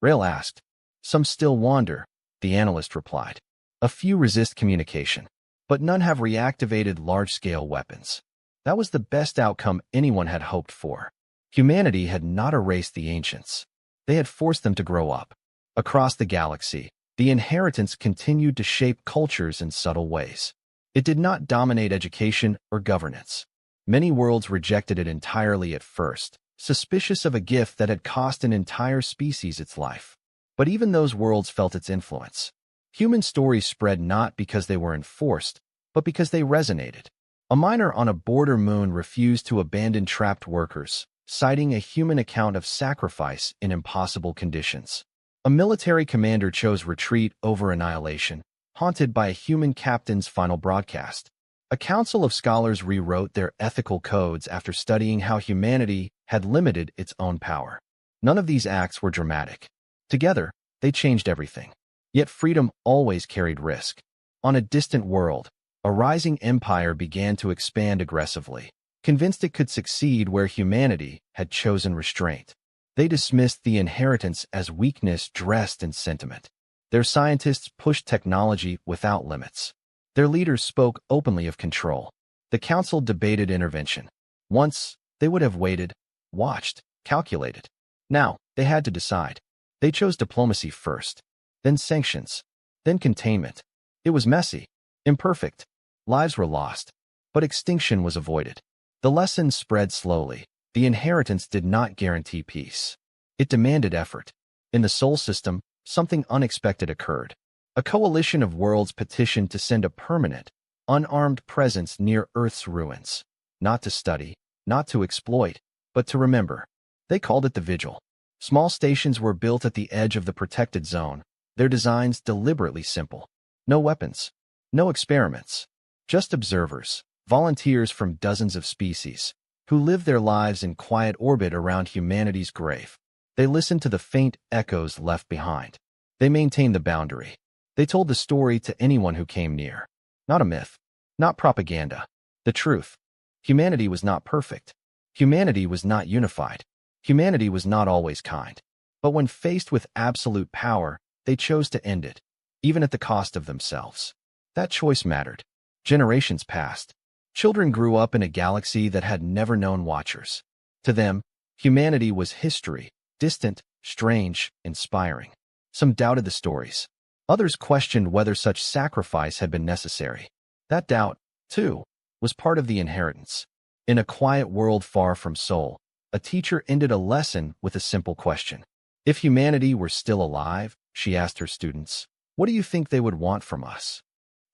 Rail asked. Some still wander, the analyst replied. A few resist communication, but none have reactivated large-scale weapons. That was the best outcome anyone had hoped for. Humanity had not erased the ancients. They had forced them to grow up. Across the galaxy, the inheritance continued to shape cultures in subtle ways. It did not dominate education or governance. Many worlds rejected it entirely at first, suspicious of a gift that had cost an entire species its life. But even those worlds felt its influence. Human stories spread not because they were enforced, but because they resonated. A miner on a border moon refused to abandon trapped workers, citing a human account of sacrifice in impossible conditions. A military commander chose retreat over annihilation, haunted by a human captain's final broadcast. A council of scholars rewrote their ethical codes after studying how humanity had limited its own power. None of these acts were dramatic. Together, they changed everything. Yet freedom always carried risk. On a distant world, a rising empire began to expand aggressively, convinced it could succeed where humanity had chosen restraint. They dismissed the inheritance as weakness dressed in sentiment. Their scientists pushed technology without limits. Their leaders spoke openly of control. The council debated intervention. Once, they would have waited, watched, calculated. Now, they had to decide. They chose diplomacy first, then sanctions, then containment. It was messy, imperfect. Lives were lost, but extinction was avoided. The lesson spread slowly. The inheritance did not guarantee peace. It demanded effort. In the Sol system, something unexpected occurred. A coalition of worlds petitioned to send a permanent, unarmed presence near Earth's ruins. Not to study, not to exploit, but to remember. They called it the Vigil. Small stations were built at the edge of the protected zone, their designs deliberately simple. No weapons, no experiments, just observers, volunteers from dozens of species, who lived their lives in quiet orbit around humanity's grave. They listened to the faint echoes left behind. They maintained the boundary. They told the story to anyone who came near. Not a myth, not propaganda. The truth. Humanity was not perfect. Humanity was not unified. Humanity was not always kind. But when faced with absolute power, they chose to end it, even at the cost of themselves. That choice mattered. Generations passed. Children grew up in a galaxy that had never known Watchers. To them, humanity was history, distant, strange, inspiring. Some doubted the stories. Others questioned whether such sacrifice had been necessary. That doubt, too, was part of the inheritance. In a quiet world far from Seoul, a teacher ended a lesson with a simple question. If humanity were still alive, she asked her students, what do you think they would want from us?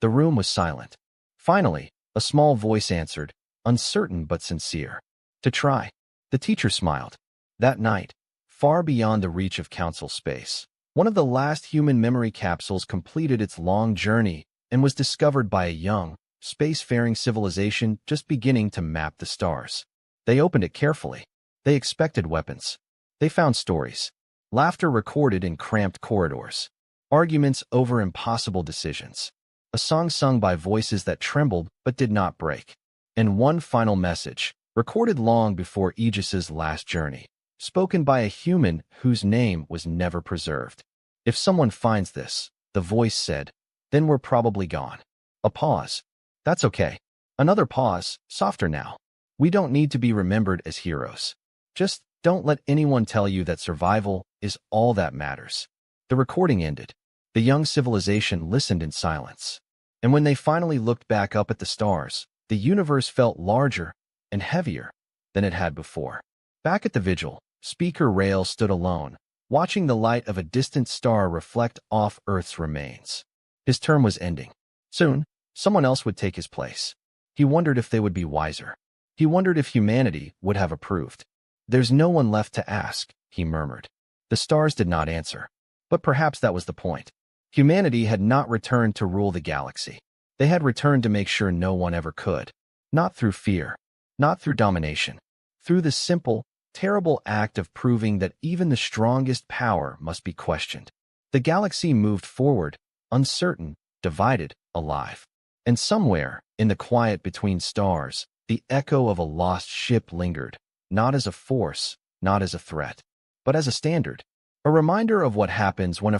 The room was silent. Finally, a small voice answered, uncertain but sincere. To try. The teacher smiled. That night, far beyond the reach of council space, one of the last human memory capsules completed its long journey and was discovered by a young, spacefaring civilization just beginning to map the stars. They opened it carefully. They expected weapons. They found stories. Laughter recorded in cramped corridors. Arguments over impossible decisions. A song sung by voices that trembled but did not break. And one final message, recorded long before Aegis's last journey, spoken by a human whose name was never preserved. If someone finds this, the voice said, then we're probably gone. A pause. That's okay. Another pause, softer now. We don't need to be remembered as heroes. Just don't let anyone tell you that survival is all that matters. The recording ended. The young civilization listened in silence. And when they finally looked back up at the stars, the universe felt larger and heavier than it had before. Back at the vigil, Speaker Rail stood alone, watching the light of a distant star reflect off Earth's remains. His term was ending. Soon, someone else would take his place. He wondered if they would be wiser. He wondered if humanity would have approved. There's no one left to ask, he murmured. The stars did not answer. But perhaps that was the point. Humanity had not returned to rule the galaxy. They had returned to make sure no one ever could. Not through fear. Not through domination. Through the simple, terrible act of proving that even the strongest power must be questioned. The galaxy moved forward, uncertain, divided, alive. And somewhere, in the quiet between stars, the echo of a lost ship lingered, not as a force, not as a threat, but as a standard. A reminder of what happens when a